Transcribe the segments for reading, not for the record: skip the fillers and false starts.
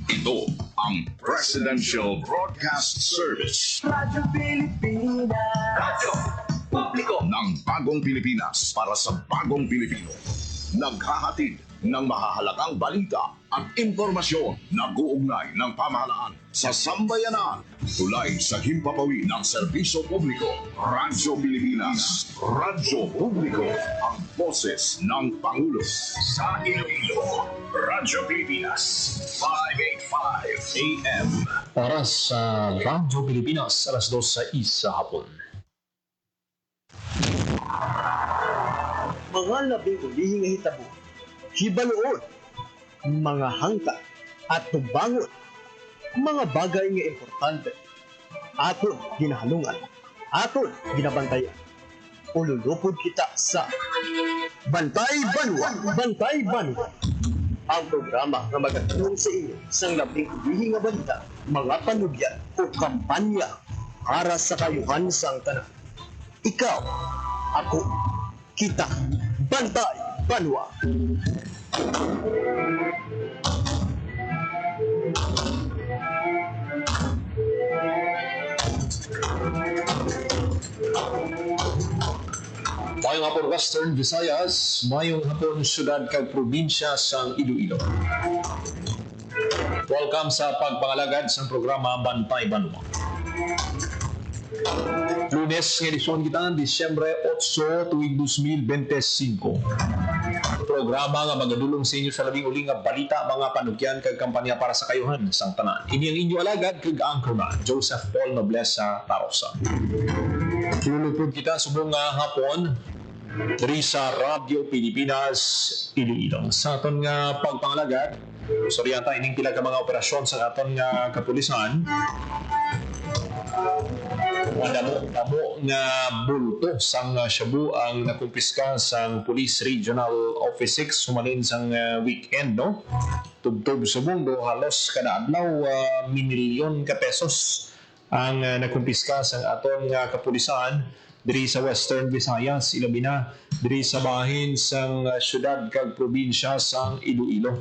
Ito ang Presidential Broadcast Service. Radyo Pilipinas. Radyo Publiko ng Bagong Pilipinas para sa Bagong Pilipino. Naghahatid ng mahahalagang balita at impormasyon na guugnay ng pamahalaan sa sambayanan. Tulay sa himpapawid ng serbisyo publiko. Radyo Pilipinas. Radyo Publiko. Ang boses ng Pangulo. Sa Iloilo, Radyo Pilipinas. 585 AM. Oras sa Radyo Pilipinas, alas 2:06 sa hapon. Mga labing ulihing nga hitabo, hibaluon, mga hangka at tubangon, mga bagay nga importante, aton ginahalungan, aton ginabantayan. Ululupod kita sa Bantay Banwa, Bantay Banwa. Ang programa nga magatulong sa inyo sa labing ulihing nga balita, mga panugyan o kampanya para sa kayuhan sang tanan. Ikaw, ako, kita, Bantay Banwa. Mayong hapon Western Visayas, mayong hapon syudad kag probinsya sang Iloilo. Welcome sa pagpangalagad sa programa Bantay Banwa. Lunes ng edisyon kita, Disyembre 8, tuwing 2025. Programa nga magadulong sa inyo sa labing uling nga balita, mga panugyan kag kampanya para sa kayuhan sang tanan. Ini ang inyo alagad kag anchorman, Joseph Paul Noblesa Tarosa. Lulupod kita subong nga hapon diri sa Radyo Pilipinas Iloilo. Sa aton nga pagpangalagad, soryanta ining pila ka mga operasyon sa aton nga kapulisan. Damo nga bulto sang Shabu ang nakumpiska sang Police Regional Office 6 sumalin sang weekend, no? Tubtob subong do halos kada adlaw milyon ka pesos ang nakumpiska sang aton nga kapulisan diri sa Western Visayas, ilabi na diri sa bahin sang syudad kag probinsya sang Iloilo.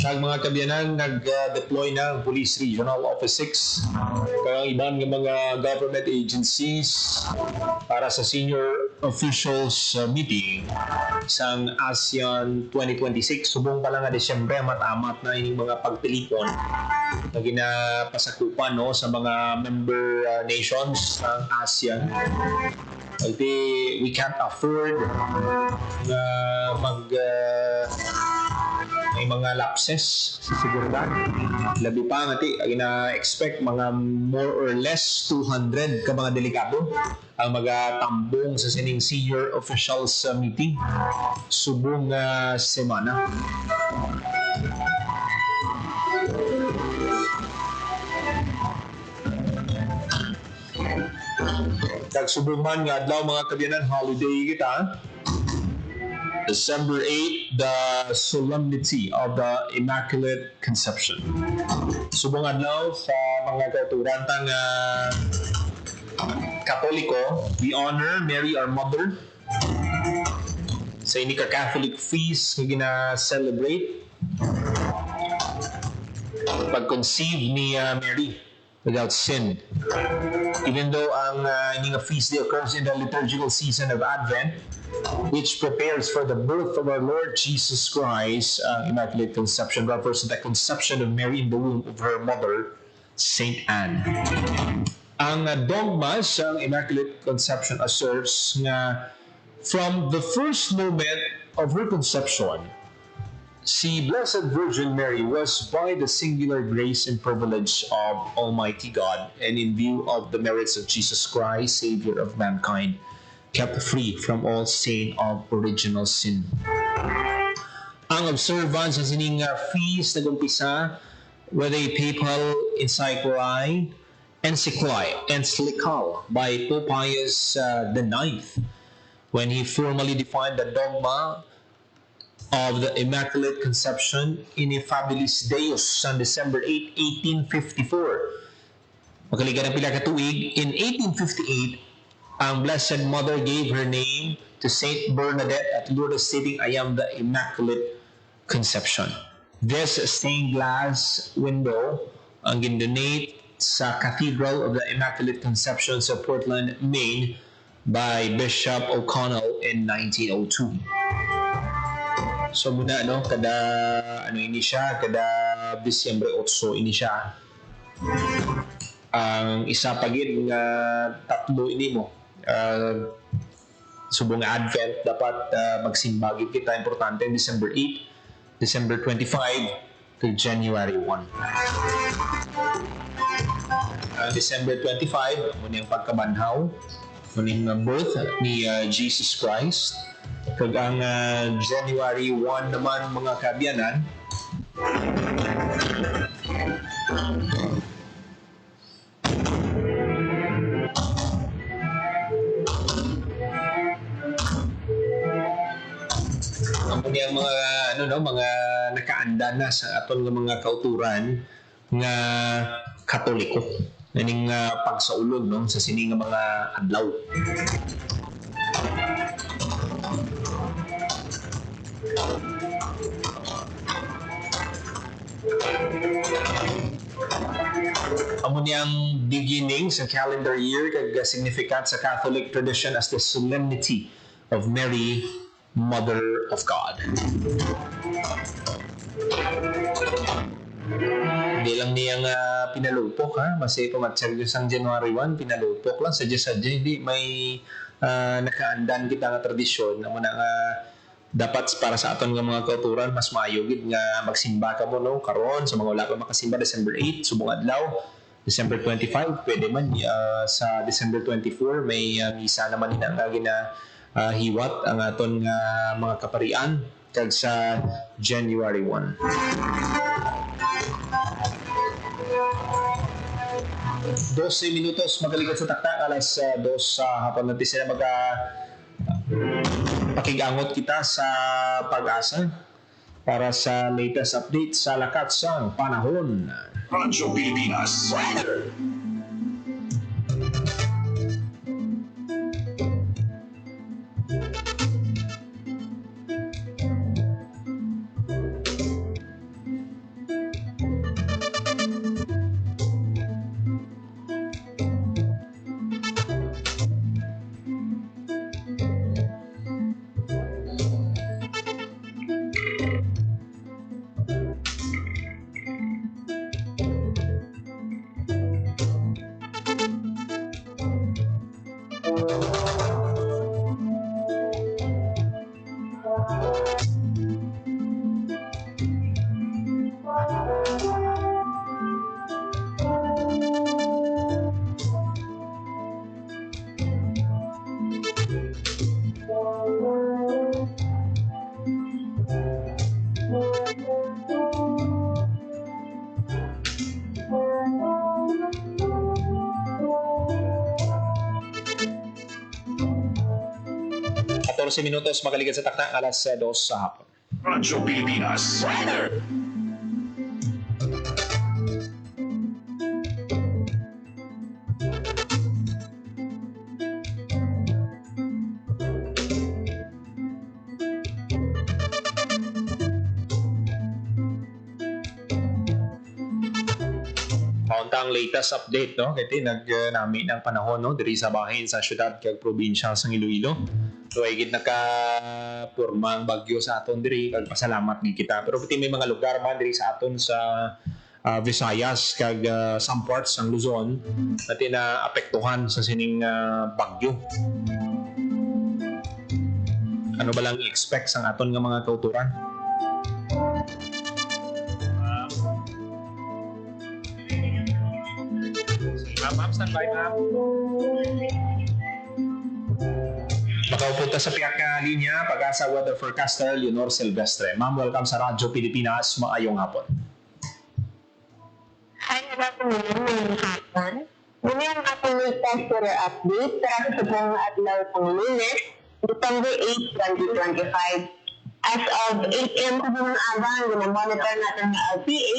Ang mga kabiyanan nag-deploy na ang Police Regional Office 6 kaya iban ng mga government agencies para sa senior officials meeting isang ASEAN 2026. Subong pa lang nga Desyembre, matamat na ining mga pagpilipon na ginapasakupan, no, sa mga member nations ng ASEAN. We can't afford na may mga lapses sa seguridad. Labi pa nga ina-expect mga more or less 200 ka mga delikado ang magatambong sa sining senior officials meeting subong semana. Kagsubong man nga adlaw mga kabiyanan, holiday kita. December 8, the Solemnity of the Immaculate Conception. Subong adlaw sa mga kauturantang Katoliko, we honor Mary our Mother sa ini ka Catholic feast nga gina-celebrate pag-conceive ni Mary without sin. Even though ang ini nga feast day occurs in the liturgical season of Advent, which prepares for the birth of our Lord Jesus Christ, Immaculate Conception refers to the conception of Mary in the womb of her mother, Saint Anne. Ang dogma sa Immaculate Conception asserts nga from the first moment of her conception, si Blessed Virgin Mary was by the singular grace and privilege of Almighty God and in view of the merits of Jesus Christ, Savior of mankind, kept free from all stain of original sin. Ang observance sa sining feast nagumpisa with a papal encyclical by Pope Pius IX when he formally defined the dogma of the Immaculate Conception Ineffabilis Deus on December 8, 1854. Makaligan ng pila ka tuig, in 1858, ang Blessed Mother gave her name to Saint Bernadette at Lourdes, stating, "I am the Immaculate Conception." This stained glass window ang gindonate sa Cathedral of the Immaculate Conception sa Portland, Maine by Bishop O'Connell in 1902. So muna kada ini siya, kada Disyembre 8 ini siya. Ang isa pagid nga tatlo ini mo. Subong Advent dapat magsimba gid kita, importante December 8, December 25 to January 1. December 25, muna yung pagkabanhaw, muna yung birth ni Jesus Christ. Kag ang January 1 naman, mga kabyanan, ang mga nakaanda na sa aton nga mga kauturan nga Katoliko, naning pagsaulog sa sining nga mga adlaw. Amo niyang beginning sa calendar year kag significant sa Catholic tradition as the solemnity of Mary, Mother of God. Hindi lang niyang pinalupok, masay pumatsyag sang January 1, pinalupok lang, sadya-sadya, hindi may nakaandan kita nga tradisyon na muna nga dapat para sa aton nga mga kauturan mas maayogid nga magsimba ka mo karon sa mga wala pa makasimba December 8 subong adlaw, December 25 pwede man, sa December 24 may misa naman gina hiwat ang aton nga mga kaparian kag sa January 1. 12 minutos magaligod sa takta, alas 2 sa hapon natin sila pakigangot kita sa Pag-asa para sa latest update sa lakat sang panahon. Radyo Pilipinas Weather. 14 minutos magaligid sa takta, alas 2 sa hapon. Radyo Pilipinas Weather. Ang latest update kay nami ng panahon diri sa bahin sa syudad kag probinsya sa Iloilo. So ay gid nakapurma ang bagyo sa aton diri kag pasalamat gid kita. Pero pati may mga lugar man diri sa aton sa Visayas kag some parts ng Luzon natin na apektuhan sa sining bagyo. Ano ba lang i-expect sa aton nga mga kauturan? Ma'am, standby ma'am. Makaupunta sa piyaka linya, Pag-asa Weather Forecaster Leonor Silvestre. Ma'am, welcome sa Radyo Pilipinas. Maayong hapon. Hi, mga hapon. Muna yung ating latest weather update para sa buong adlaw ng Lunes, December 8, 2025. As of 8 a.m. sa mga aga, monitor natin ng LPA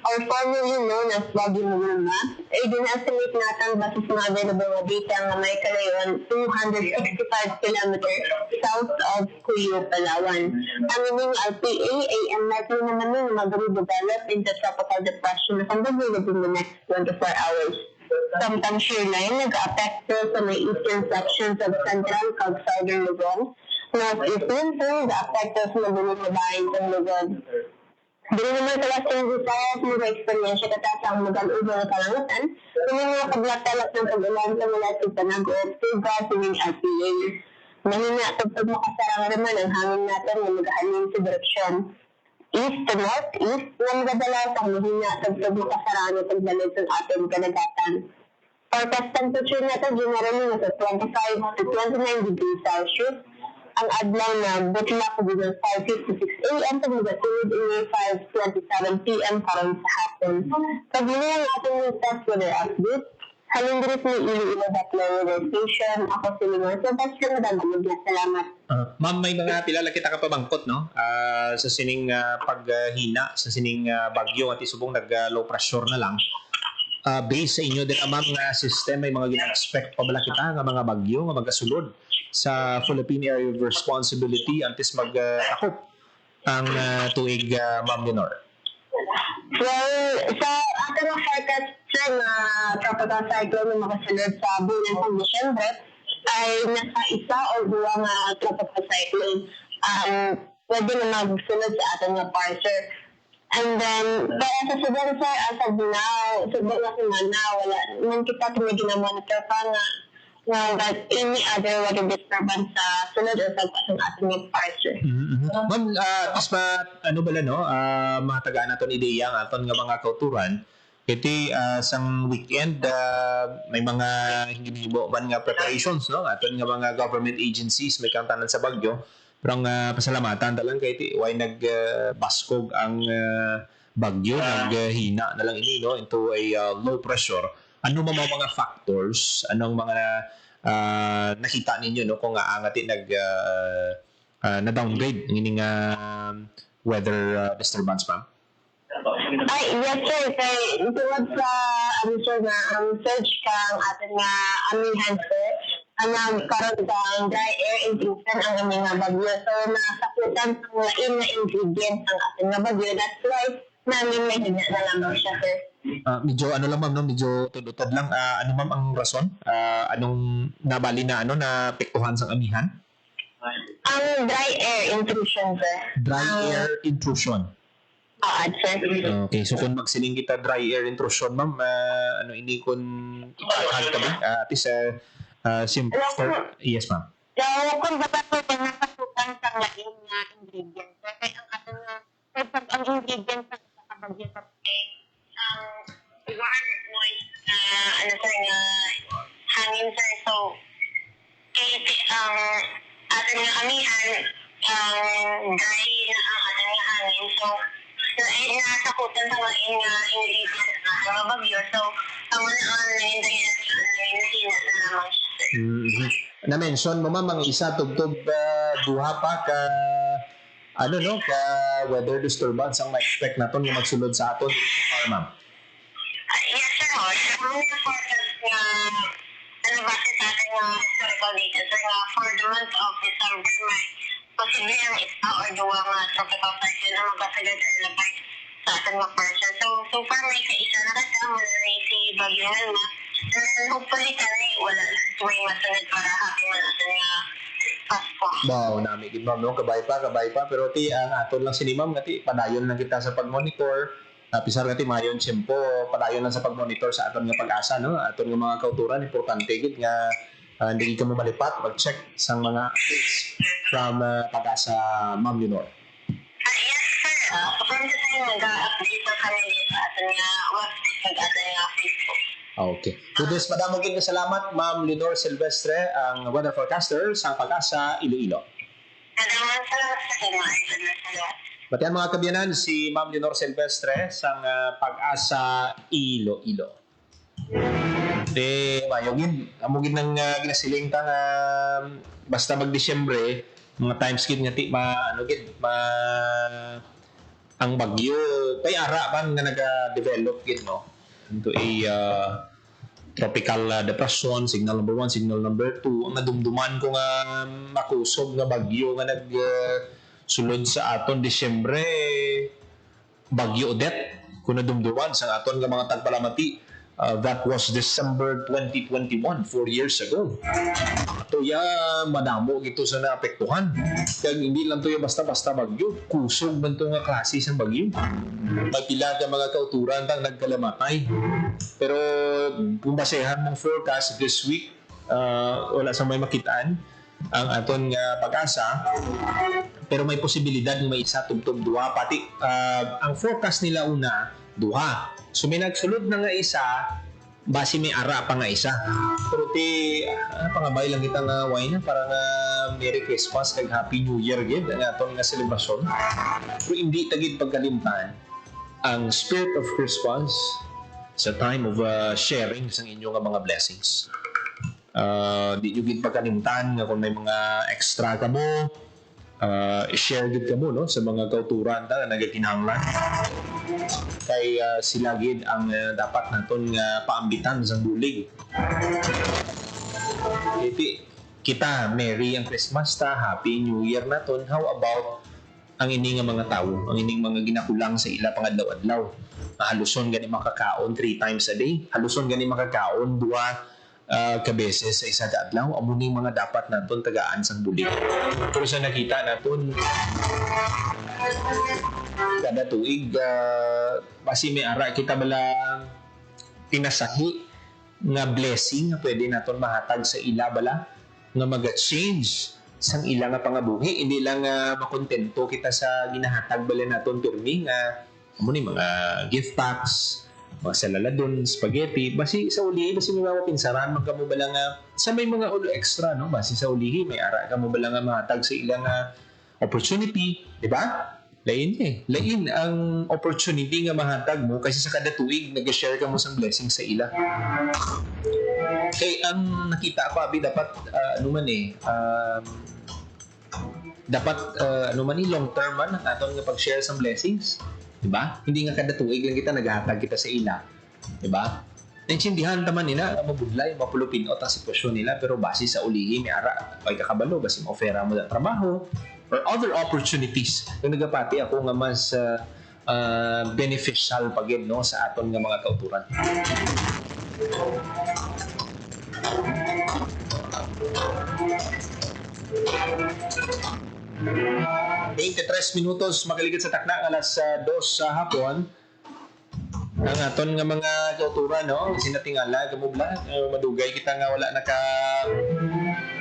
or formerly known as Baguio Map. Ay din-estimate natin base sa mga available na data na may kalayon 265 kilometers south of Cuyo, Palawan. Ang inyong LPA ay unlikely naman na mag-redevelop into tropical depression na kung within the next 24 hours. Sometimes shear line nag-apekto sa may eastern sections of central kag southern Luzon. Northeastern so nag-apekto sa mabuling na bayan ng Luzon. Dili naman sa Western Visayas mag-experience katasang mag-alubang na kalangitan, kung mga kablatalak ng pag-ulan sa mula sa Panago, Tuga, Sining LPA. Mahina at pag makasarang naman ang hangin natin na mag-ahalin sa direksyon east to northeast na magadala sa mahina at pag makasarang na pagdalit ng ating kanagatan. Forecast temperature natin generally nasa 25 to 29 degrees Celsius. Ang adlaw na butlak ko ng 5:56 a.m. pag magasunod in 5:27 p.m. karon sa hapon. Pagmuli ang ating latest weather update, halindrit ni Iloilo Batlo Weather Station. Ako si Limor. So, basta na magdamag. Salamat. Ma'am, may mga pilala kita ka pabangkot, no? Sa sining paghina, sa sining bagyo at isubong nag-low pressure na lang. Based sa inyo din, ma'am, nga system, may mga gina-expect pa bala kita nga mga bagyo, nga magasulod sa Philippine Area of Responsibility antes mag-takop ang tuig, Ma'am Leonor? Well, sa ating forecast na tropical cyclone na makasunod sa bulan ng Disyembre ay nasa isa o dua nga tropical cyclone pwede na magsunod sa ating parser. And then, kaya sa Sudan, sir, as of now, Sudan na semana, wala naman kita ginamonitor pa na that any other weather disturbance sa sunod o sa ating parser. Ma'am, mas ano bala, no? Matagaan natin ideya ang aton nga mga kauturan. Iti sang weekend, may mga hinihibo man nga preparations, no? Aton nga mga government agencies may kantanan sa bagyo. Pero ang pasalamatan talang kay iti why nagbaskog ang bagyo, naghina na lang ini, no, into a low pressure. Ano mga factors, anong mga nakita ninyo, no, kung aangati na-downgrade ng ining weather disturbance, ma'am? Ay, yes sir. Kaya tulad sa sir na ang search kang ating nga amihan sir, ang karon kang dry air intrusion ang aming nga bagyo. So, nasakutan sa lain na ingredients ang ating nga bagyo. That's why namin may hina na lamang siya sir. Medyo ano lang, ma'am, no? Medyo tudutad lang. Ano, ma'am, ang rason? Anong nabali na na piktuhan sa amihan? Ang dry air intrusion sir. Dry air intrusion. Sir. Okay, so kung magsiling kita dry air intrusion, ma'am, ano ini kun ipakahal ka ba? At least, simple. Yes, ma'am. So, kung baka po ba nakasukan sa lain na ingredients, kaya ang ating pag ang ingredients sa kabagyo sa warm, moist, sir, na hangin, sir. So, ating nga amihan, dry na ang ating nga hangin. So, nasakutan sa mga ingredients na mga bagyo. So, ang nahina na naman siya. Na-mention mo, ma'am, ang isa tubtob buha pa ka ka weather disturbance ang ma-expect naton nga magsulod sa aton, ma'am. Yes, sir. Sa mga forecast na base sa ating historical data, sir, for the month of December, may posible ang isa or duwa nga tropical cyclone ang magkasagad or lapay sa ating mga person. So far may kaisa na kasama na si Bagyo Alma. And hopefully kami wala na tuwing masunod para happy man natin nga Pasko. Wow, namigid, ma'am, no? Kabay pa. Pero ang aton lang sini, ma'am, ngati padayon lang kita sa pag-monitor. Pisar ngati mayon tiyempo, padayon lang sa pag-monitor sa aton nga pag-asa, no? Aton nga mga kauturan, importante gid nga hindi ka mo malipat, mag-check sa mga updates from Pag-asa, Ma'am Leonor. Yes, sir. From the time nag-update na kami sa ating website, nag-ating Facebook. Okay. So this, madamog na salamat, Ma'am Leonor Silvestre, ang weather forecaster sa Pag-asa, Iloilo. Salamat sa inyo. Batian mga kabyanan, si Ma'am Leonor Silvestre sa Pag-asa, Iloilo. Mayogin, amugin ng ginasiling ta basta mag-Disyembre, mga times gid nga ang bagyo kay ara man nga naga-develop gid no into a tropical depression, signal number 1, signal number 2. Ang nadumduman ko nga makusog nga bagyo nga sulod sa aton Disyembre, bagyo Odette kung nadumduman sa aton nga mga tagpalamati. That was December 2021, 4 years ago. Ito madamo gito sa naapektuhan. Kaya hindi lang ito basta-basta bagyo. Kusog man ito nga klase ng bagyo. Magpila ka mga kauturan tang nagkalamatay. Pero kung basehan mong forecast this week, wala sa may makitaan ang aton nga pag-asa. Pero may posibilidad ng may isa tubtob duha. Pati ang forecast nila una, duha. So may nagsulod na nga isa, base may ara pa nga isa. Pero pangabay lang kita nga wine para nga Merry Christmas kag Happy New Year gid ang aton nga selebrasyon. Pero hindi tagid pagkalimtan ang spirit of Christmas sa time of sharing sa inyong mga blessings. Di nyo gid pagkalimtan nga kung may mga extra ka mo, i-share gid ka mo no, sa mga kauturan na nagakinahanglan. Kay sila gid ang dapat naton nga paambitan sa bulig. Kita Merry ang Christmas ta, Happy New Year naton. How about ang ini nga mga tawo, ang ining mga ginakulang sa ila pangadlaw-adlaw? Haluson gani makakaon 3 times a day, haluson gani makakaon 2 kabeses sa isa ka adlaw. Amo ni mga dapat naton tagaan sang bulig. Pero sa nakita naton kada tuig basi may ara kita bala pinasahi nga blessing nga pwede naton mahatag sa ila bala nga maga-change sang ila nga pangabuhi. Hindi lang makontento kita sa ginahatag bala naton pirmi nga amo ni mga gift packs, mga salaladon, spaghetti, basi sa ulihi, basi may mga pinsaran, magkamo bala nga, sa may mga ulo extra, no? Basi sa ulihi, may ara ka mo bala nga mahatag sa ilang opportunity, di ba? Lain lain ang opportunity nga mahatag mo kasi sa kada tuig nag-share ka mo sa blessing sa ila. Kay ang nakita ko abi dapat long term man ang aton nga pag-share sa blessings. Diba? Hindi nga kada tuig lang kita naghahatag kita sa ila. Diba? Naintindihan naman nila na mabudlay, mapulupin o ta sitwasyon nila pero base sa ulihi may ara ay kakabalo base mo ofera mo na trabaho or other opportunities. Yung nagapati ako nga mas beneficial pagid no sa aton nga mga kauturan. minutos magaligid sa takna alas 2 sa hapon. Ang aton nga mga kauturan no sinatingala gamubla madugay kita nga wala naka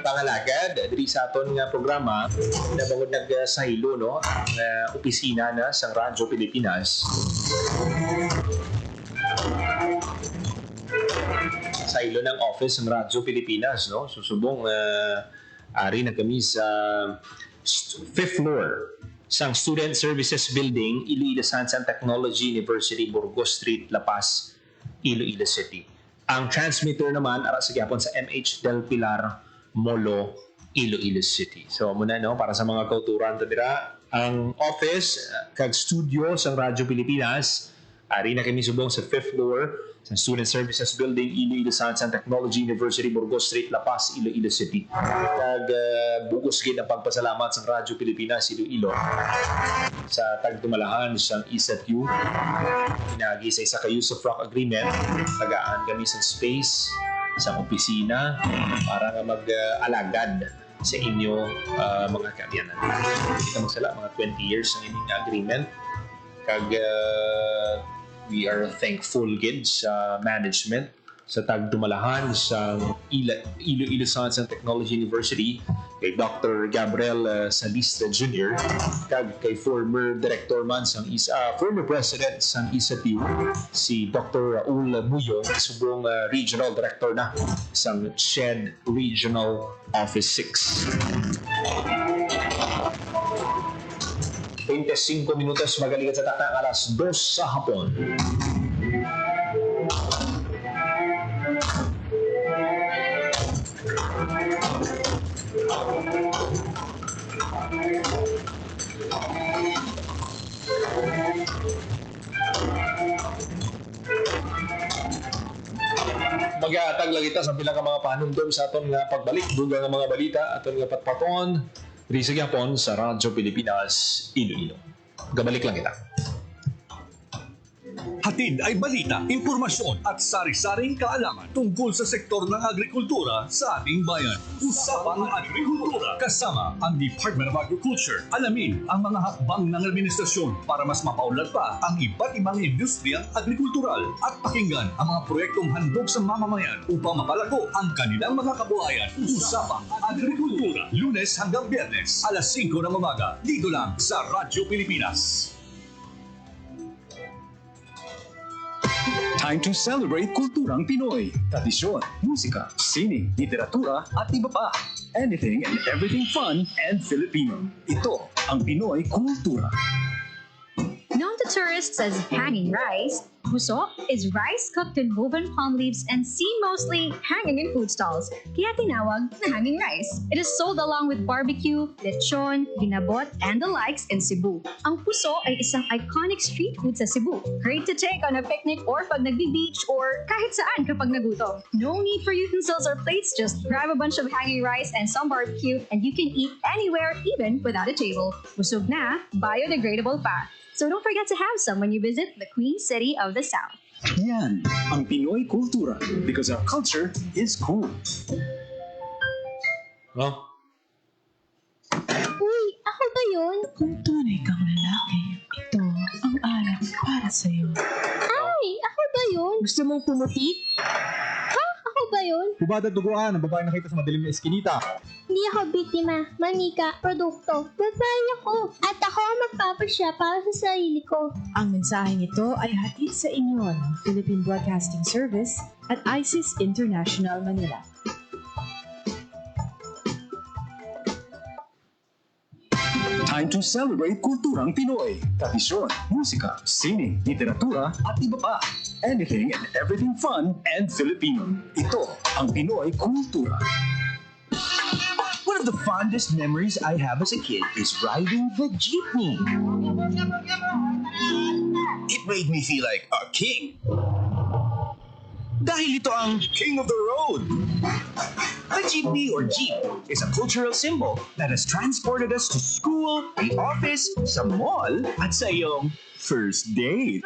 pangalagad diri sa aton nga programa na bangod nagsahilo no ang opisina na sa Radyo Pilipinas. Sahilo ng office ng Radyo Pilipinas no susubong ari na kami sa 5th floor sang Student Services Building, Iloilo Science and Technology University, Burgos Street, La Paz, Iloilo City. Ang transmitter naman ara sa gyapon sa MH Del Pilar, Molo, Iloilo City. So muna no para sa mga kauturan ta dira ang office kag studio sang Radyo Pilipinas ari na kami subong sa 5th floor sa Student Services Building, Iloilo Science and Technology University, Burgos Street, La Paz, Iloilo City. Kag bugos gid ang pagpasalamat sa Radyo Pilipinas Iloilo sa tagdumalahan sa ISATU. Pinagi sa isa ka use of rock agreement, tagaan kami sa space sa opisina para nga mag-alagad sa inyo mga kaabyanan. Kita magsala mga 20 years ang inyong agreement. Kag we are thankful gid sa management sa tagdumalahan sa Iloilo Science and Technology University kay Dr. Gabriel Salista Jr. kag kay former director man sang former president sang ISATU si Dr. Raul Muyo subong regional director na sang SHED Regional Office 6. 25 minutos magaligid sa takna alas 2 sa hapon. Mag-aatag lang kita sa bilang mga panundom sa aton nga pagbalik. Dugang nga mga balita, aton nga patpaton. Risa gyapon sa Radyo Pilipinas, Iloilo. Gabalik lang kita. Hatid ay balita, impormasyon at sari-saring kaalaman tungkol sa sektor ng agrikultura sa ating bayan. Usapang Agrikultura kasama ang Department of Agriculture. Alamin ang mga hakbang ng administrasyon para mas mapaunlad pa ang iba't ibang industriyang agrikultural at pakinggan ang mga proyektong handog sa mamamayan upang mapalago ang kanilang mga kabuhayan. Usapang Agrikultura, Lunes hanggang Biyernes, alas 5 ng umaga, dito lang sa Radyo Pilipinas. Time to celebrate kulturang Pinoy. Tradisyon, musika, sining, literatura at iba pa. Anything and everything fun and Filipino. Ito ang Pinoy Kultura. Known to tourists as hanging rice, puso is rice cooked in woven palm leaves and seen mostly hanging in food stalls, kaya tinawag na hanging rice. It is sold along with barbecue, lechon, ginabot, and the likes in Cebu. Ang puso ay isang iconic street food sa Cebu. Great to take on a picnic or pag nagbi-beach or kahit saan kapag nagutom. No need for utensils or plates, just grab a bunch of hanging rice and some barbecue and you can eat anywhere, even without a table. Busog na, biodegradable pa. So don't forget to have some when you visit the Queen City of the South. Yan ang Pinoy Kultura because our culture is cool. Oh? Uy, ako ba yun? Kung tunay kang lalaki, ito ang alak para sa'yo. Ay, ako ba yun? Gusto mong pumuti? Ha? Ako ba yun? Hubad at duguan ang babae nakita sa madilim na eskinita. Hindi ako biktima, manika, produkto. Babae ako. At ako ang magpapasya para sa sarili ko. Ang mensaheng ito ay hatid sa inyo ng Philippine Broadcasting Service at ISIS International Manila. Time to celebrate kulturang Pinoy. Tradisyon, musika, sining, literatura at iba pa. Anything and everything fun and Filipino. Ito ang Pinoy Kultura. One of the fondest memories I have as a kid is riding the jeepney. It made me feel like a king. Dahil ito ang King of the Road. The jeepney or jeep is a cultural symbol that has transported us to school, the office, sa mall, at sa iyong first date.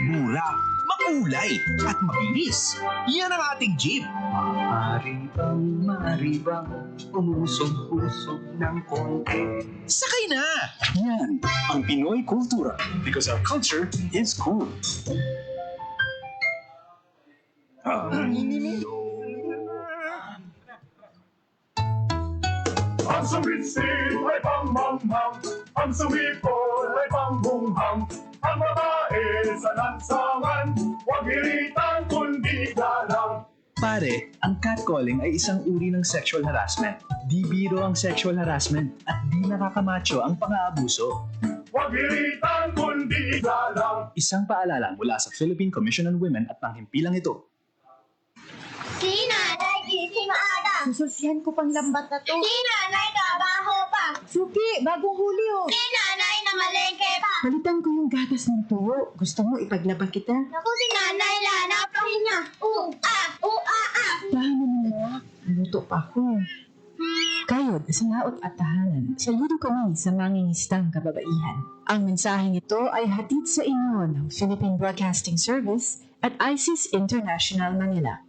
Mura, makulay, at mabilis. Yan ang ating jeep. Maaari bang umusog-usog ng konti? Sakay na! Yan ang Pinoy Kultura because our culture is cool. Ang sumitsid ay pangmanghang, ang sumipol ay pangbunghang, ang babae sa lansangan, huwag hiritan kundi galang. Pare, ang catcalling ay isang uri ng sexual harassment. Di biro ang sexual harassment at di nakakamacho ang pang-aabuso. Huwag hiritan kundi galang. Isang paalala mula sa Philippine Commission on Women at panghimpilang ito. Si nanay, gising maaga. Sususihan ko pang lambat na to. Si nanay, trabaho pa. Suki, bagong huli oh. Si nanay, namalengke pa. Palitan ko yung gatas ng tuwo. Gusto mo ipaglaban kita? Naku, si nanay, lanap pahinga. Dahan mo na. Luto pa ako. Kayod sa laot at tahanan, saludo kami sa mangingistang kababaihan. Ang mensaheng ito ay hatid sa inyo ng Philippine Broadcasting Service at ISIS International Manila.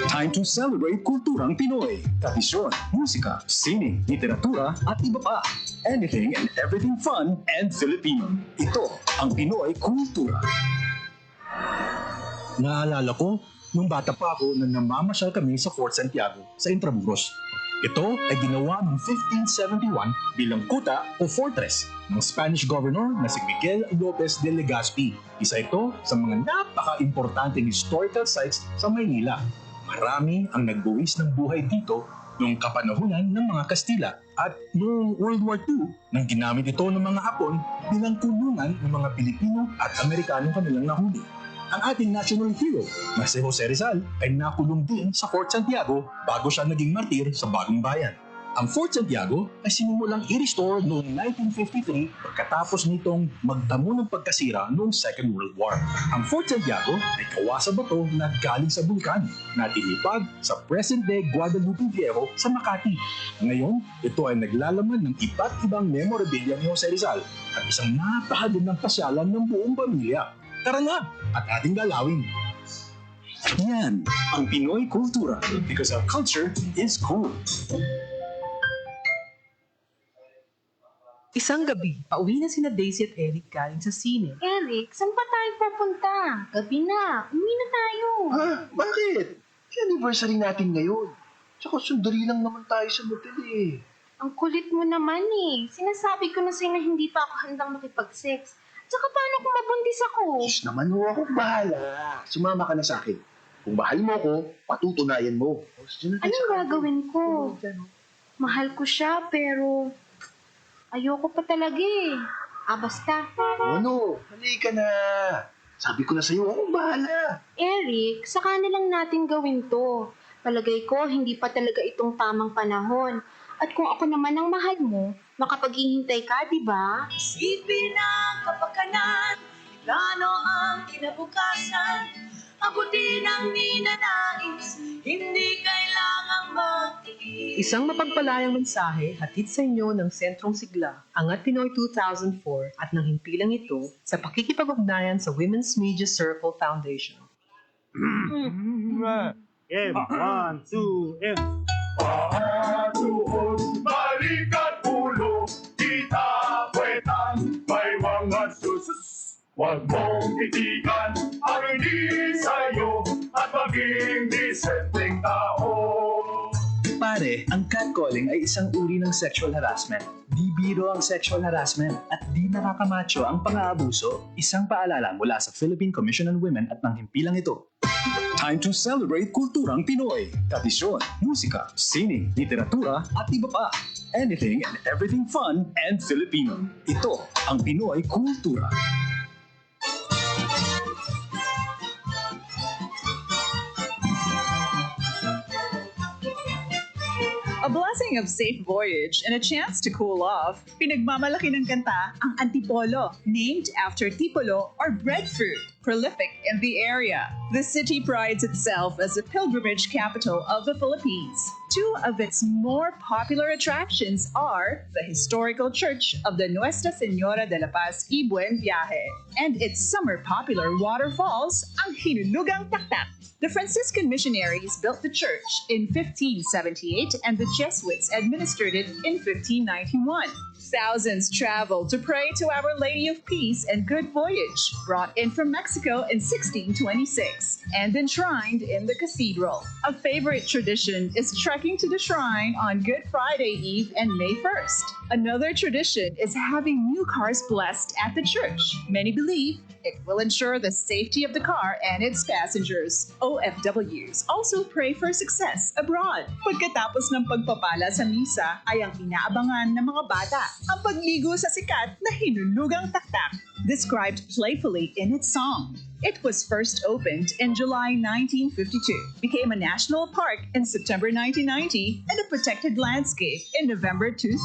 Time to celebrate kulturang Pinoy. Tradisyon, musika, sining, literatura at iba pa. Anything and everything fun and Filipino. Ito ang Pinoy Kultura. Naalala ko, nung bata pa ako na namamasyal kami sa Fort Santiago sa Intramuros. Ito ay ginawa noong 1571 bilang kuta o fortress ng Spanish governor na si Miguel Lopez de Legazpi. Isa ito sa mga napaka-importanteng historical sites sa Maynila. Marami ang nagbuwis ng buhay dito noong kapanahunan ng mga Kastila at noong World War II nang ginamit ito ng mga Hapon bilang kulungan ng mga Pilipino at Amerikanong kanilang nahuli. Ang ating national hero na si Jose Rizal ay nakulong din sa Fort Santiago bago siya naging martir sa Bagong Bayan. Ang Fort Santiago ay sinimulang i-restore noong 1953 pagkatapos nitong magdamo ng pagkasira noong Second World War. Ang Fort Santiago ay gawa sa bato na galing sa bulkan na tinipag sa present-day Guadalupe Viejo sa Makati. Ngayon, ito ay naglalaman ng iba't ibang memorabilia ni Jose Rizal at isang napakagandang pasyalan ng buong pamilya. Tara na at ating dalawin. Yan ang Pinoy kultura because our culture is cool. Isang gabi, pauwi na sina Daisy at Eric galing sa sine. Eric, saan pa tayo pupunta? Gabi na. Uwi na tayo. Ha? Bakit? Anniversary natin ngayon. Tsaka sundali lang naman tayo sa motel eh. Ang kulit mo naman eh. Sinasabi ko na sa'yo na hindi pa ako handang makipag-sex. Tsaka paano kung mabuntis ako? Sus naman ho, ako bahala. Sumama ka na sa akin. Kung mahal mo ako, patutunayan mo. Anong gagawin ko? Mahal ko siya pero ayoko pa talaga eh. Basta. Ano? Halika na. Sabi ko na sa'yo, akong bahala. Eric, saka na lang natin gawin to. Palagay ko, hindi pa talaga itong tamang panahon. At kung ako naman ang mahal mo, makapaghihintay ka, di ba? Isipin ang kapakanan, plano ang kinabukasan, abutin ang ninanais, hindi kailangang magtiis. Isang mapagpalayang mensahe hatid sa inyo ng Sentrong Sigla, Angat Pinoy 2004 at ng himpilang ito sa pakikipag-ugnayan sa Women's Media Circle Foundation. M1, 2, M. Pahatuhod, balikat ulo, itapuetan, may mga susus. Huwag mong titigan ang hindi sa'yo at maging disenteng tao. Pare, ang catcalling ay isang uri ng sexual harassment. Di biro ang sexual harassment at di nakakamacho ang pang-aabuso. Isang paalala mula sa Philippine Commission on Women at ng himpilang ito. Time to celebrate kulturang Pinoy. Tradisyon, musika, sining, literatura at iba pa. Anything and everything fun and Filipino. Ito ang Pinoy kultura. A blessing of safe voyage and a chance to cool off, pinagmamalaki ng kanta ang Antipolo, named after tipolo or breadfruit, prolific in the area. The city prides itself as a pilgrimage capital of the Philippines. Two of its more popular attractions are the historical church of the Nuestra Señora de la Paz y Buen Viaje and its summer popular waterfalls, ang Hinulugang Taktak. The Franciscan missionaries built the church in 1578 and the Jesuits administered it in 1591. Thousands traveled to pray to Our Lady of Peace and Good Voyage, brought in from Mexico in 1626 and enshrined in the cathedral. A favorite tradition is trekking to the shrine on Good Friday Eve and May 1st. Another tradition is having new cars blessed at the church. Many believe it will ensure the safety of the car and its passengers. OFWs also pray for success abroad. Pagkatapos ng pagpapala sa misa ay ang inaabangan ng mga bata, ang pagligo sa sikat na Hinulugang Taktak, described playfully in its song. It was first opened in July 1952, became a national park in September 1990, and a protected landscape in November 2000.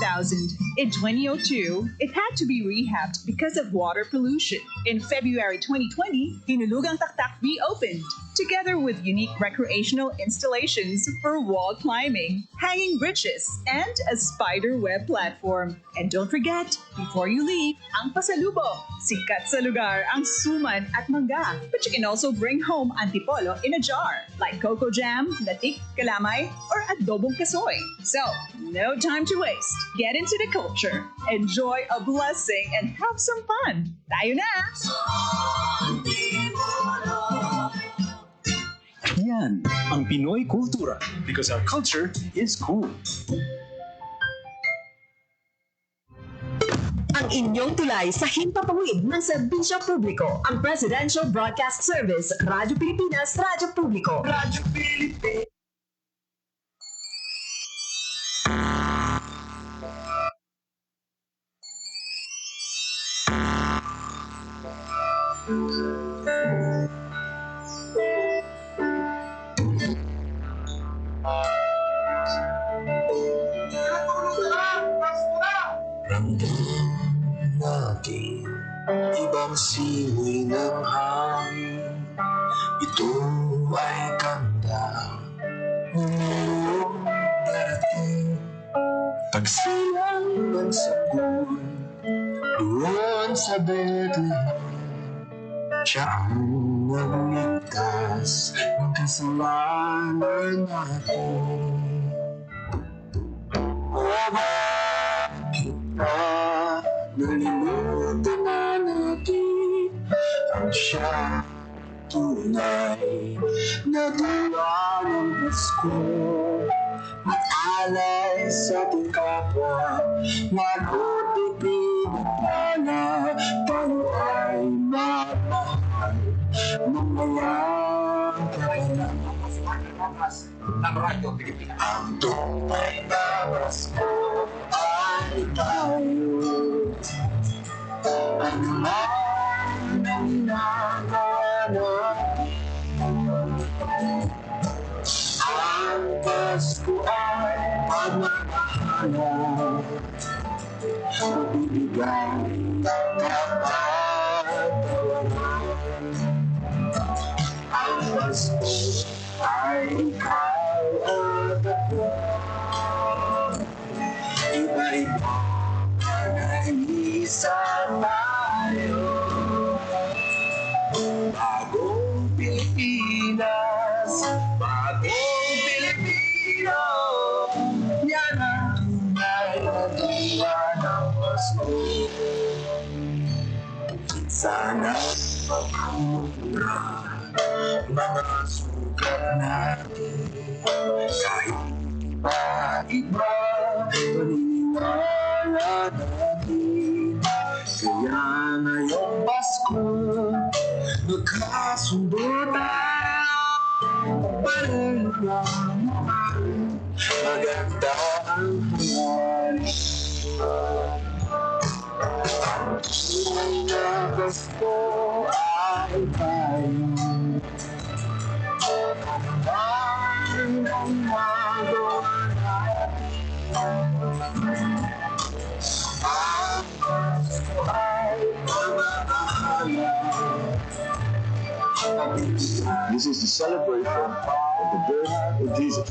In 2002, it had to be rehabbed because of water pollution. In February 2020, Hinulugang Taktak reopened, together with unique recreational installations for wall climbing, hanging bridges, and a spider web platform. And don't forget, before you leave, ang pasalubong. Sikat sa lugar ang suman at mangga. But you can also bring home antipolo in a jar, like cocoa jam, latik, kalamay, or adobong kasoy. So, no time to waste. Get into the culture, enjoy a blessing, and have some fun. Tayo na! Yan ang Pinoy kultura because our culture is cool. Ang inyong tulay sa himpapawid ng serbisyo publiko, ang Presidential Broadcast Service, Radyo Pilipinas, Radyo Publiko. Radyo Pilipinas. ang simoy ng hangin. Ito ay ganda ng iyong darating. Pagsilang ng sabon doon sa Bethlehem, siya ang nagligtas ng kasalanan natin. O bakit ba nalimutan na natin ang siya tunay na diwa ng Pasko? Mag-alay sa ating kapwa, mabuti pinagpala, tayo ay mamahal, mamayang kapalang. Ng Radyo Pilipinas. Ang tunay na Pasko ay tayo. Ano man ang ginagawa natin, ang Pasko ay pagmamahala, magbibigay kapatawaran. Ang Pasko ay ikaw at ako, iba-iba ang isa tayo. Bagong Pilipinas, bagong Pilipino, yan ang tunay na diwa ng Pasko. Sana magmumura mga sugat natin, kahit iba-iba paniniwala natin. Kaya ngayong Pasko, magkasundo tayo, pareho lang naman, maganda ang hangarin. Ang tunay na Pasko ay tayo. Ang magawa natin, ang Pasko ay pagmamahala. This is the celebration of the birth of Jesus,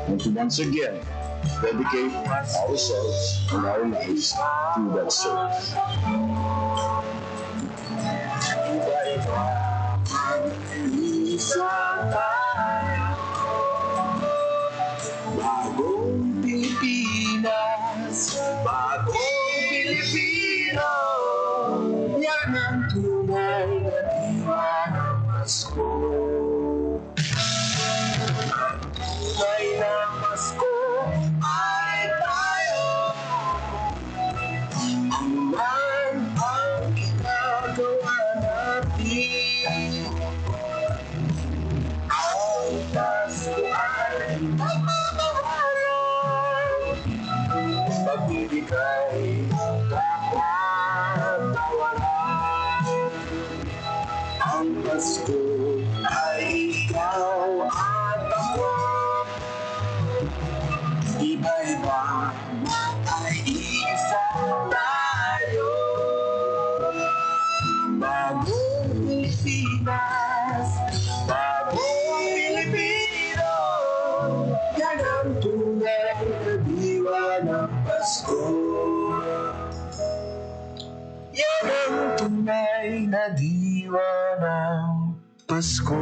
and to once again dedicate ourselves and our lives to that service. Isa tayo, bagong Pilipinas, bagong Pilipino, yan ang tunay na diwa ng Pasko. Ang tunay na Pasko ay tayo. Ano man ang ginagawa natin, ang Pasko ay pagmamahala, pagbibigay kapatawaran. Ang Pasko ay ikaw at ako, iba-iba ay isa tayo. Bagong Pilipinas, bagong Pilipino, yan ang tunay na diwa ng Pasko. Yan ang tunay na diwa ng Pasko.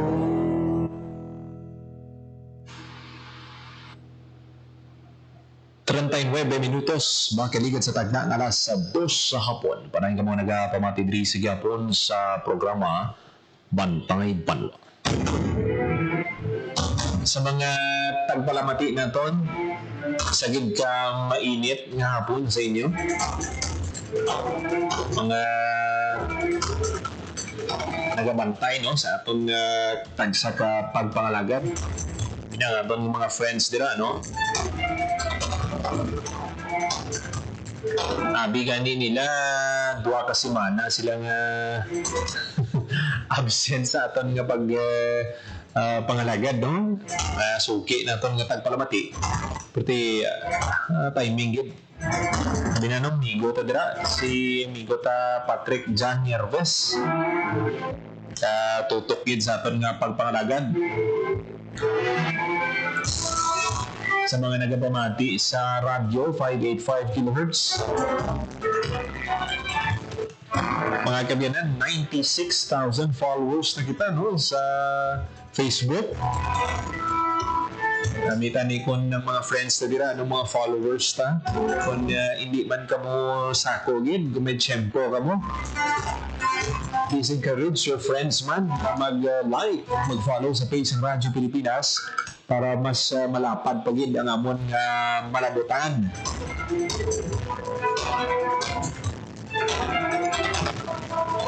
39 minutos, mga kaibigan sa tagna ng alas 2 sa hapon. Panahin ka mga nagpamatidri sa Gapon sa programa Bantay Banwa. Sa mga tagpalamati naton, sagid kang mainit nga hapon sa inyo. Mga nagabantay no sa aton tagsa ka pagpangalagad. Pinangaton mga friends dira no. Abi gani nila, 2 ka semana silang absent sa aton nga pag pangalagad, no? Suki na aton nga tagpalamati. Perti timing gid. Binanong migo ta dira si migo ta Patrick John Nerves. Tutok gid sa aton nga pagpangalagad. Sa mga nagapamati sa radyo 585 kHz. Mga kabyanan, 96,000 followers na kita, no, sa Facebook. Namitan ni kon ng mga friends na dira, ng mga followers ta. Kung hindi man ka mo sako gid, gumedsyempo ka mo. Please encourage your friends man mag-like, mag-follow sa page ng Radyo Pilipinas para mas malapad pagid ang amon nga malabutan.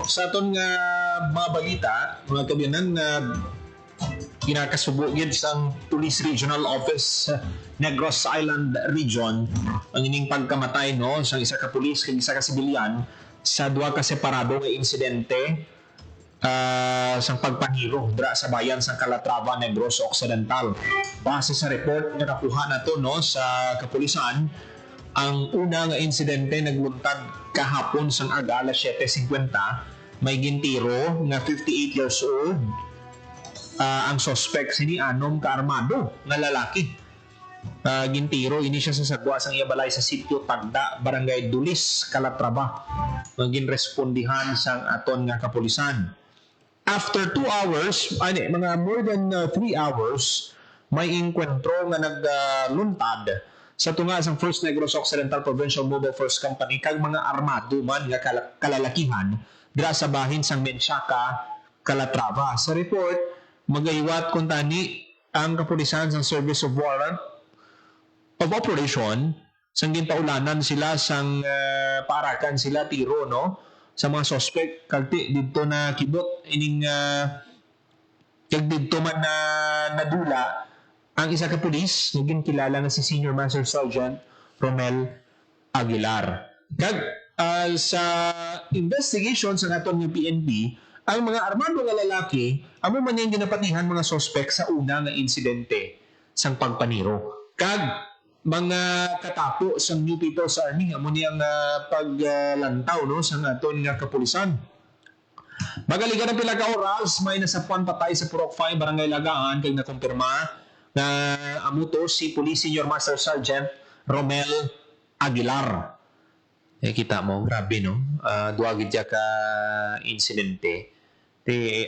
Sa aton nga mga balita, mga kabyanan, kinakasubugid sa Police Regional Office Negros Island Region ang ining pagkamatay, no, sa isa ka pulis kag isa ka sibilyan sa 2 ka separado nga insidente sa pagpaniro dra sa bayan sa Calatrava, Negros Occidental. Base sa report nga nakuha nato, no, sa kapulisan, ang una nga insidente nagluntad kahapon sang alas 7:50. May gintiro nga 58 years old. Ang suspect sini anom ka armado nga lalaki. Gintiro ini siya sa sagwa sang iyabalay sa sitio Tagda, Barangay Dulis, Calatrava. Maging respondihan sang aton nga kapulisan. After 2 hours, mga more than 3 hours, may inkwentro nga nagluntad sa tunga sang First Negros Occidental Provincial Mobile Force Company kag mga armado man nga kalalakihan dira sa bahin sang Menchaca, Calatrava. Sa report, magaywat kung tani ang kapulisan sa Service of Warrant of Operation sang gintaulanan sila sang parakan sila tiro, no, sa mga suspect kalti didto na kibot ining kag didto man na nadula ang isa ka pulis naging kilala nga si Senior Master Sergeant Romel Aguilar. Kag sa investigation sa aton nga PNP, ang mga armado nga lalaki amo man yung ginapatihan mga suspect sa una nga insidente sang pagpaniro. Kag mga katapo sang New People's Army amo niyang paglantaw, no, sa aton nga kapulisan. Magaligan ng pila ka oras, may nasapuan patay sa Purok 5 Barangay Lagaan kay nakumpirma na amo to si Police Senior Master Sergeant Romel Aguilar. Kita mo, grabe, no? Duwagid siya ka insidente.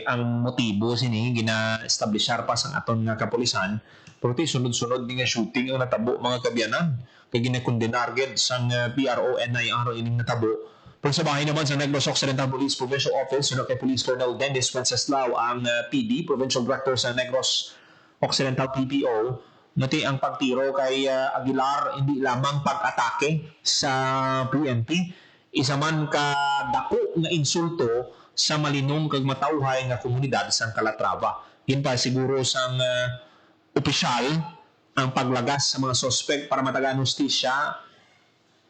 Ang motibo sini gina-establishar pa sang aton nga kapulisan, pero sunod-sunod nga shooting ang natabo, mga kabyanan. Kaya ginakondenar gid sang PRO-NIR ining natabo. Pero sa bahay naman sa Negros Occidental Police Provincial Office, sunod kay Police Colonel Dennis Wenceslao, ang PD, Provincial Director sa Negros Occidental PPO, nati ang pagtiro kay Aguilar hindi lamang pag-atake sa PNP, isa man ka dako nga insulto sa malinong kag matawhay nga komunidad sa Calatrava. Yun pa siguro sang opisyal ang paglagas sa mga suspect para matagaan hustisya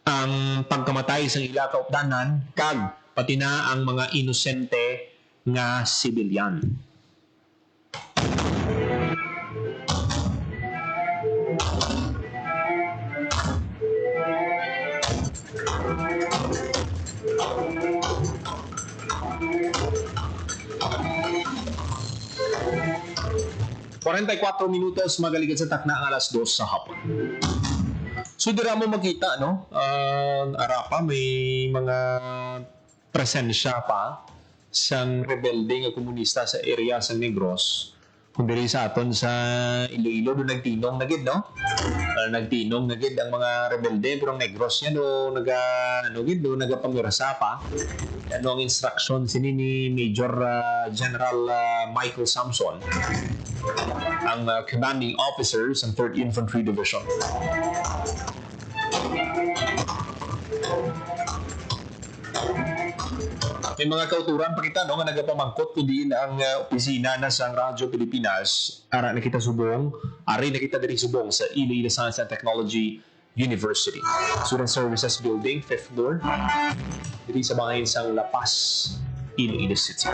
ang pagkamatay sa ila kaupdanan kag pati na ang mga inosente nga sibilyan. ...44 minutos magaligid sa takna ang alas 2 sa hapon. So dira mo makita, no, arapa may mga presensya pa sang rebelde nga komunista sa area sa Negros. Kung diri sa aton sa Iloilo do nagtinong na gid, no? Nagtinong na gid ang mga rebelde, pero Negros yan do nagapamurasa pa. Ano ang instruction sini ni Major General Michael Samson, ang commanding officers ng 3rd Infantry Division. May mga kauturan pa kita, no, nga nagapamangkot kundi ang opisina na sa Radyo Pilipinas. Ara na kita subong, ari na kita diri subong sa Iloilo Science and Technology University. Student Services Building, 5th floor. Dito sa mga isang Lapas, Iloilo City.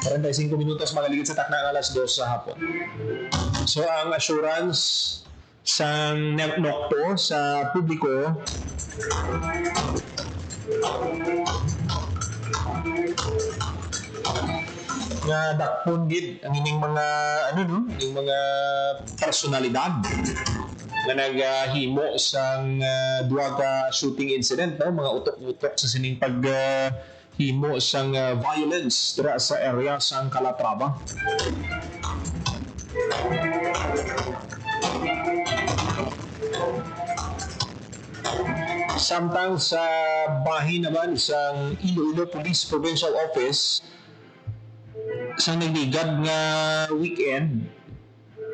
Parang 45 minutos magaligid sa takna alas 2 sa hapon. So ang assurance sa NOCTO sa publiko nga dakpon gid ang ining mga ining mga personalidad nga naghimo sang duha ka shooting incident, no? Mga utok-utok sa sining himo sang violence dira sa area sang Calatrava. Samtang sa bahin naman sang Iloilo Police Provincial Office sa nagligad nga weekend,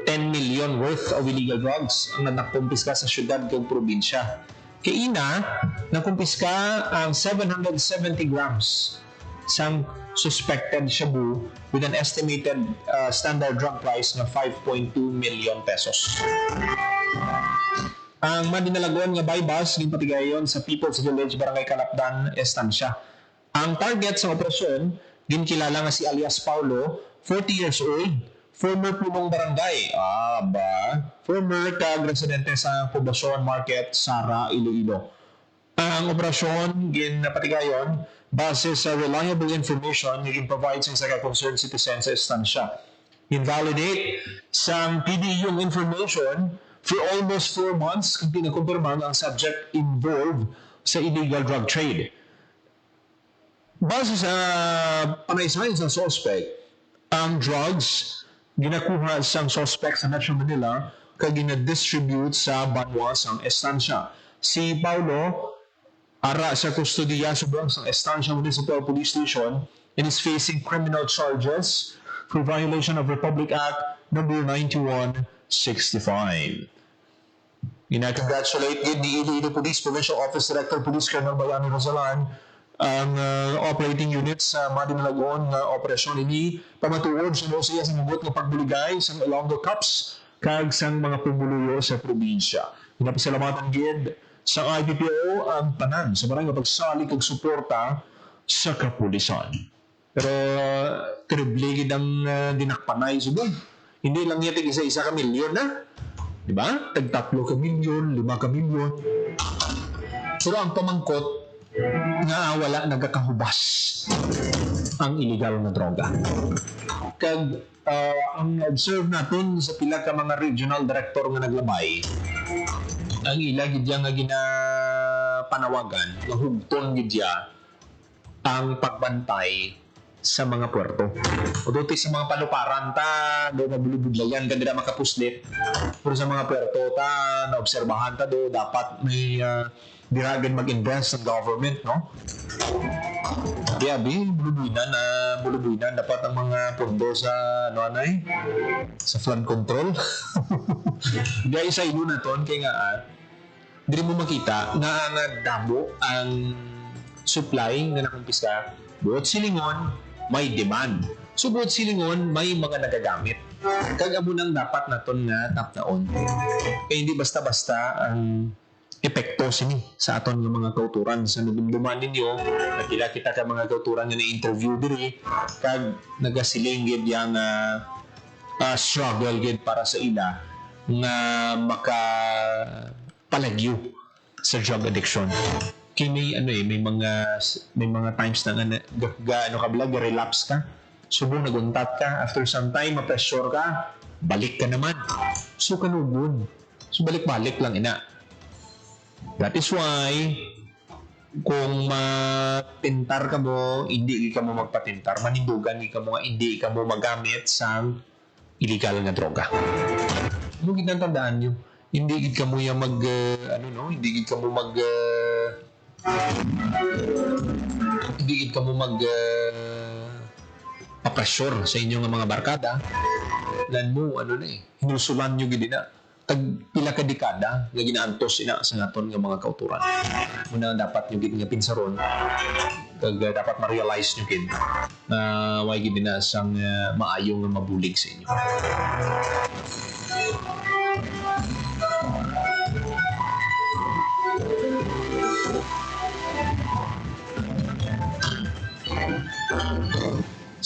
10 million worth of illegal drugs ang nakumpiska sa syudad kag probinsya. Kay ina, nakumpiska ang 770 grams sang suspected shabu with an estimated standard drug price na 5.2 million pesos. Ang madinalagon nga bypass ginpatigayon sa People's Village, Barangay Calapdan, Estancia. Ang target sa operasyon ginkilala nga si alias Paulo, 40 years old, former punong barangay, former kag-residente sa Poblacion Market, Sara, Iloilo. Ang operasyon ginpatigayon base sa reliable information na gin-provide sa isa ka concerned citizen sa Estancia. Invalidate sa PD yung information for almost 4 months kung pinakumpirma ang subject involved sa illegal drug trade. Base sa panaysayan sa suspect, ang drugs ginakuha sang suspect sa Metro Manila kag gina-distribute sa Banwa sang Estancia. Si Paulo ara sa kustodiya subong sa Estancia Municipal Police Station and is facing criminal charges for violation of Republic Act number 9165. Ina-congratulate din ni Iloilo Police Provincial Office Director Police Colonel Bayani Rosalan ang operating units sa Madinalagon na operasyon ini pamatuod sa siya sa mugot ng pagbuligay sa Ilonggo Cups kag sang mga pumuluyo sa probinsya. Pinapasalamatan gid sa IPPO ang tanan sa barangay pagsali kag suporta sa kapulisan. Pero terrible gid ang dinakpanay sugod. Hindi lang yatig isa-isa ka milyon na. Di ba? Tag 3 ka milyon, 5 ka milyon. Pero ang pamangkot nga wala nagakahubas ang illegal na droga. Kag ang observe natin sa pila ka mga regional director nga naglabay, ang ila gidya nga ginapanawagan nga hugton gidya ang pagbantay sa mga puerto. Kuduti sa mga paluparan ta, do nabulubudlayan ka dira makapuslit. Pero sa mga puerto ta, naobserbahan ta do dapat may diragan mag-invest ng government, no? Kaya bulubuinan dapat ang mga pondo sa sa flood control. Kaya isa ilo na ton kay nga diri mo makita nga damo ang supply nga nakumpiska. Buot silingon may demand. So buot silingon may mga nagagamit. Kag amo nang dapat naton nga tapnaon. Kaya hindi basta-basta ang epekto sini sa aton ng mga kauturan sa nagdumduman ninyo. Nakila kita ka mga kauturan nga na-interview diri kag nagasiling gid yang struggle gid para sa ila nga makapalagyo sa drug addiction. Kay may mga times na relapse ka, subong naguntat ka, after some time ma-pressure ka, balik ka naman. So kanugod. So balik-balik lang ina. That is why kung matintar ka mo, hindi ka mo magpatintar, manindugan ka mo, hindi ka mo magamit sa illegal na droga. Ano ginatandaan nyo? Hindi ka mo yung hindi ka mo papressure sa inyong mga barkada. Lan mo, hinusulan nyo gini na. pila ka dekada nga ginaantos ina sa naton nga mga kauturan. Muna dapat yung gid nga pinsaron kag dapat ma-realize nyo kid na way gid na sang maayo nga mabulig sa inyo.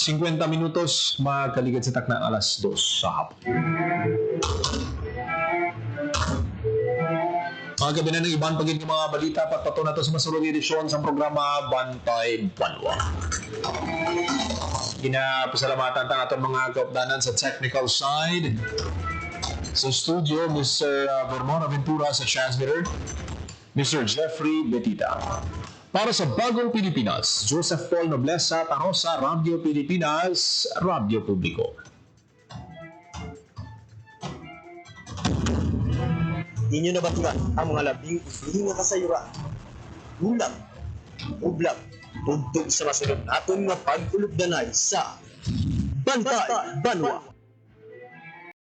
...50 minutos magkaligid sa takna alas 2 sa hapon. Mga gabi na ng iban pagin ng mga balita patpato na to sa masulong edisyon sa programa Bantay Banwa. Ginapasalamatan ta aton mga kaupdanan sa technical side. Sa studio, Mr. Vermon Aventura sa transmitter, Mr. Jeffrey Betita. Para sa Bagong Pilipinas, Joseph Paul Noblesa, Tarosa, Radio Pilipinas, Radio Publiko. Inyo na baturan ang mga labing ihinga kasayuran. Ulam, ublag, tugtog sa masunod natin nga pag-ulog danay sa Bantay Banwa.